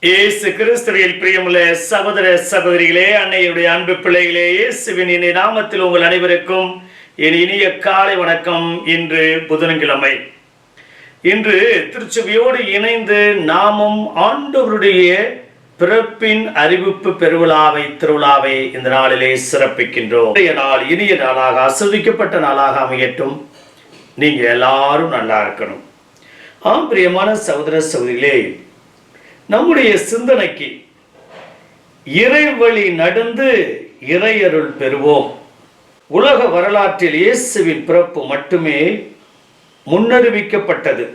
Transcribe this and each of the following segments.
இயேசு கிறிஸ்துவில் பிரியமுள்ள சகோதர சகோதரிகளே, அன்னையுடைய அன்பு பிள்ளைகளே, இயேசுவின் இனிய நாமத்தில் உங்கள் அனைவருக்கும் என் இனிய காலை வணக்கம். இன்று புதன்கிழமை. இன்று திருச்சபையோடு இணைந்து நாமும் ஆண்டவருடைய பிறப்பின் அறிவிப்பு திருவிழாவை இந்த நாளிலே சிறப்பிக்கின்றோம். நாள் இனிய நாளாக, ஆசீர்வதிக்கப்பட்ட நாளாக அமையட்டும். நீங்க எல்லாரும் நல்லா இருக்கணும். பிரியமான சகோதர சகோதரிகளே, நம்முடைய சிந்தனைக்கு இறைவழி நடந்து இறையருள் பெறுவோம். உலக வரலாற்றில் இயேசுவின் பிறப்பு மட்டுமே முன்னறிவிக்கப்பட்டது.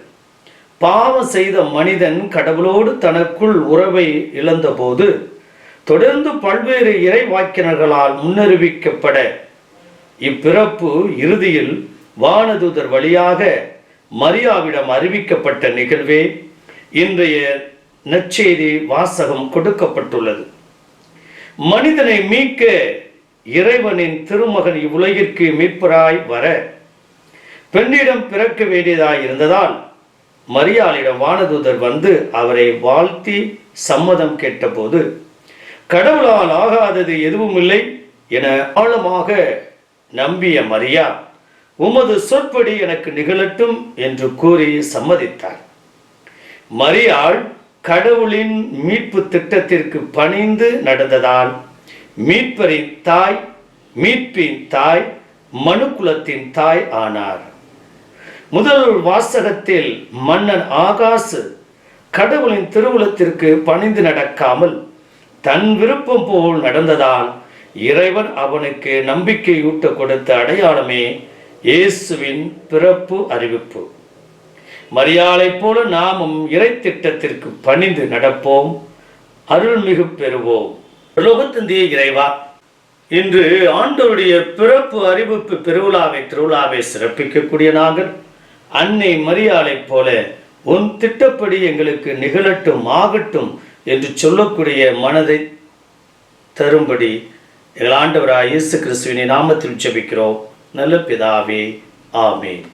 பாவம் செய்த மனிதன் கடவுளோடு தனக்குள் உறவை இழந்தபோது தொடர்ந்து பல்வேறு இறைவாக்கினர்களால் முன்னறிவிக்கப்பட இப்பிறப்பு இறுதியில் வானதூதர் வழியாக மரியாவிடம் அறிவிக்கப்பட்ட நிகழ்வே இன்றைய நற்செய்தி வாசகம் கொடுக்கப்பட்டுள்ளது. மனிதனை மீட்க இறைவனின் திருமகன் இவ்வுலகிற்கு மீட்பராய் வர பெண்ணிடம் பிறக்க வேண்டியதாய் இருந்ததால் மரியாளிடம் வானதூதர் வந்து அவரை வாழ்த்தி சம்மதம் கேட்டபோது, கடவுளால் ஆகாதது எதுவும் இல்லை என ஆழமாக நம்பிய மரியா, உமது சொற்படி எனக்கு நிகழட்டும் என்று கூறி சம்மதித்தார். மரியாள் கடவுளின் மீட்பு திட்டத்திற்கு பணிந்து நடந்ததால் மீட்பரின் தாய், மீட்பின் தாய், மனுக்குலத்தின் தாய் ஆனார். முதல் வாசகத்தில் மன்னன் ஆகாசு கடவுளின் திருவுளத்திற்கு பணிந்து நடக்காமல் தன் விருப்பம் போல் நடந்ததால் இறைவன் அவனுக்கு நம்பிக்கையூட்ட கொடுத்த அடையாளமே இயேசுவின் பிறப்பு அறிவிப்பு. மரியாளை போல நாமும் இறை திட்டத்திற்கு பணிந்து நடப்போம், அருள்மிகு பெறுவோம். உலகத்திந்திய இறைவா, இன்று ஆண்டவருடைய பிறப்பு அறிவிப்பு திருவிழாவை சிறப்பிக்கக்கூடிய நாங்கள் அன்னை மரியாளை போல உன் திட்டப்படி எங்களுக்கு நிகழட்டும், ஆகட்டும் என்று சொல்லக்கூடிய மனதை தரும்படி எங்கள் ஆண்டவராய் இயேசு கிறிஸ்துவின் நாமத்தில் ஜெபிக்கிறோம் நல்ல பிதாவே. ஆமென்.